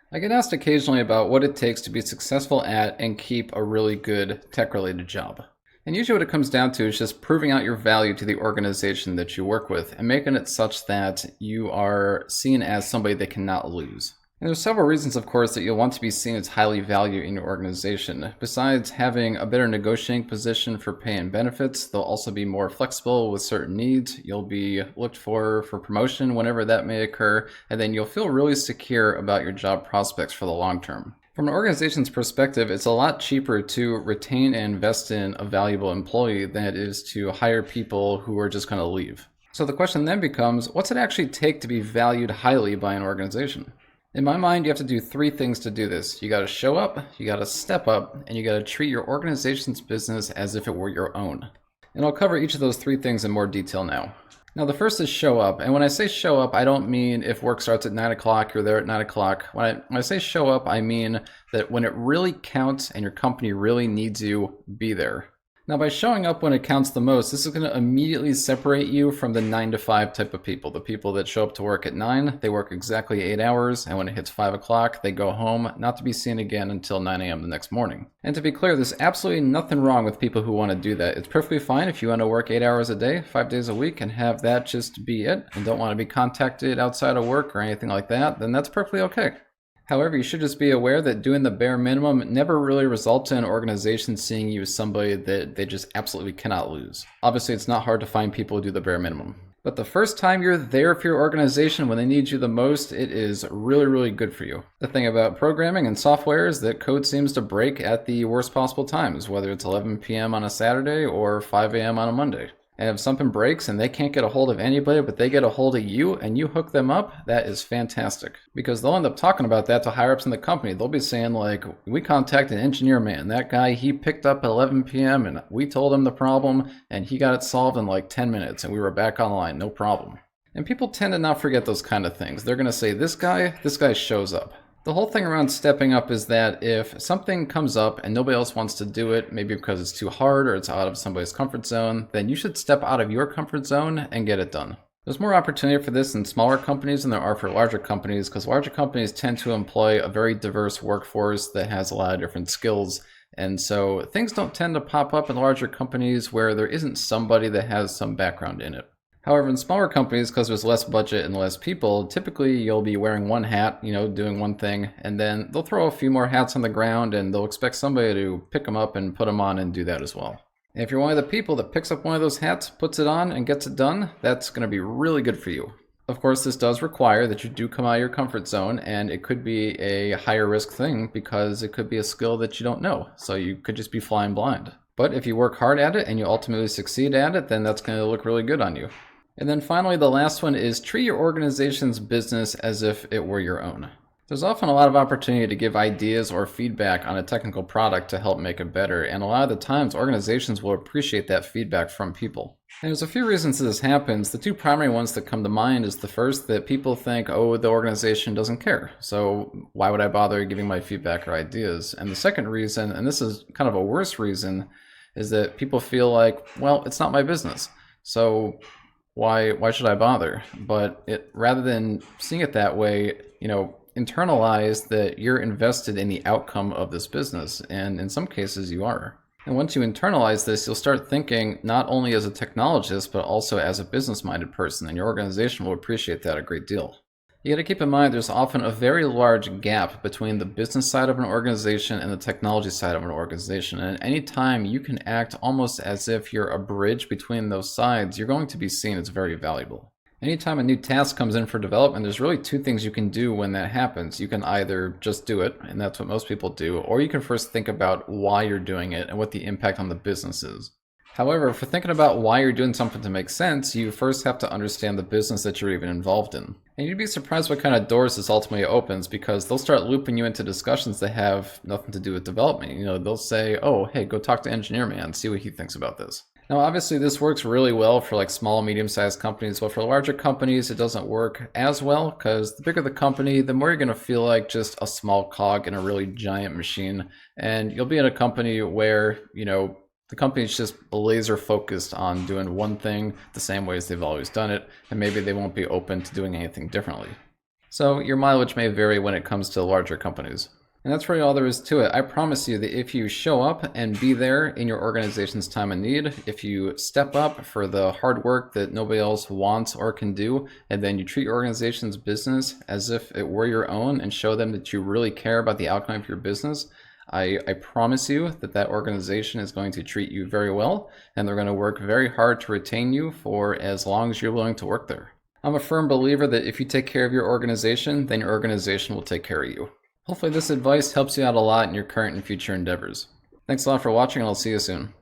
I get asked occasionally about what it takes to be successful at and keep a really good tech-related job. And usually what it comes down to is just proving out your value to the organization that you work with and making it such that you are seen as somebody they cannot lose. And there's several reasons, of course, that you'll want to be seen as highly valued in your organization. Besides having a better negotiating position for pay and benefits, they'll also be more flexible with certain needs. You'll be looked for promotion whenever that may occur, and then you'll feel really secure about your job prospects for the long term. From an organization's perspective, it's a lot cheaper to retain and invest in a valuable employee than it is to hire people who are just going to leave. So the question then becomes, what's it actually take to be valued highly by an organization? In my mind, you have to do three things to do this. You got to show up, you got to step up, and you got to treat your organization's business as if it were your own. And I'll cover each of those three things in more detail now. Now, the first is show up. And when I say show up, I don't mean if work starts at 9 o'clock, you're there at 9 o'clock. When I say show up, I mean that when it really counts and your company really needs you, be there. Now, by showing up when it counts the most, this is going to immediately separate you from the 9 to 5 type of people. The people that show up to work at 9, they work exactly 8 hours, and when it hits 5 o'clock, they go home, not to be seen again until 9 a.m. the next morning. And to be clear, there's absolutely nothing wrong with people who want to do that. It's perfectly fine if you want to work 8 hours a day, 5 days a week, and have that just be it, and don't want to be contacted outside of work or anything like that, then that's perfectly okay. However, you should just be aware that doing the bare minimum never really results in an organization seeing you as somebody that they just absolutely cannot lose. Obviously, it's not hard to find people who do the bare minimum. But the first time you're there for your organization when they need you the most, it is really, really good for you. The thing about programming and software is that code seems to break at the worst possible times, whether it's 11 p.m. on a Saturday or 5 a.m. on a Monday. And if something breaks and they can't get a hold of anybody, but they get a hold of you and you hook them up, that is fantastic. Because they'll end up talking about that to higher ups in the company. They'll be saying like, we contacted engineer man. That guy, he picked up at 11 p.m. and we told him the problem and he got it solved in like 10 minutes and we were back online, no problem. And people tend to not forget those kind of things. They're going to say, this guy shows up. The whole thing around stepping up is that if something comes up and nobody else wants to do it, maybe because it's too hard or it's out of somebody's comfort zone, then you should step out of your comfort zone and get it done. There's more opportunity for this in smaller companies than there are for larger companies because larger companies tend to employ a very diverse workforce that has a lot of different skills. And so things don't tend to pop up in larger companies where there isn't somebody that has some background in it. However, in smaller companies, because there's less budget and less people, typically you'll be wearing one hat, doing one thing, and then they'll throw a few more hats on the ground and they'll expect somebody to pick them up and put them on and do that as well. And if you're one of the people that picks up one of those hats, puts it on, and gets it done, that's going to be really good for you. Of course, this does require that you do come out of your comfort zone, and it could be a higher risk thing because it could be a skill that you don't know, so you could just be flying blind. But if you work hard at it and you ultimately succeed at it, then that's going to look really good on you. And then finally, the last one is treat your organization's business as if it were your own. There's often a lot of opportunity to give ideas or feedback on a technical product to help make it better, and a lot of the times organizations will appreciate that feedback from people. And there's a few reasons that this happens. The two primary ones that come to mind is the first, that people think, oh, the organization doesn't care, so why would I bother giving my feedback or ideas? And the second reason, and this is kind of a worse reason, is that people feel like, well, it's not my business, so why should I bother? But rather than seeing it that way, internalize that you're invested in the outcome of this business, and in some cases you are. And once you internalize this, you'll start thinking not only as a technologist, but also as a business-minded person, and your organization will appreciate that a great deal. You got to keep in mind there's often a very large gap between the business side of an organization and the technology side of an organization. And at any time you can act almost as if you're a bridge between those sides, you're going to be seen as very valuable. Anytime a new task comes in for development, there's really two things you can do when that happens. You can either just do it, and that's what most people do, or you can first think about why you're doing it and what the impact on the business is. However, for thinking about why you're doing something to make sense, you first have to understand the business that you're even involved in. And you'd be surprised what kind of doors this ultimately opens, because they'll start looping you into discussions that have nothing to do with development. They'll say, oh, hey, go talk to engineer man, see what he thinks about this. Now, obviously, this works really well for like small, medium-sized companies, but for larger companies, it doesn't work as well, because the bigger the company, the more you're going to feel like just a small cog in a really giant machine. And you'll be in a company where, the company's just laser focused on doing one thing the same way as they've always done it, and maybe they won't be open to doing anything differently. So your mileage may vary when it comes to larger companies. And that's really all there is to it. I promise you that if you show up and be there in your organization's time of need, if you step up for the hard work that nobody else wants or can do, and then you treat your organization's business as if it were your own and show them that you really care about the outcome of your business, I promise you that that organization is going to treat you very well, and they're going to work very hard to retain you for as long as you're willing to work there. I'm a firm believer that if you take care of your organization, then your organization will take care of you. Hopefully this advice helps you out a lot in your current and future endeavors. Thanks a lot for watching, and I'll see you soon.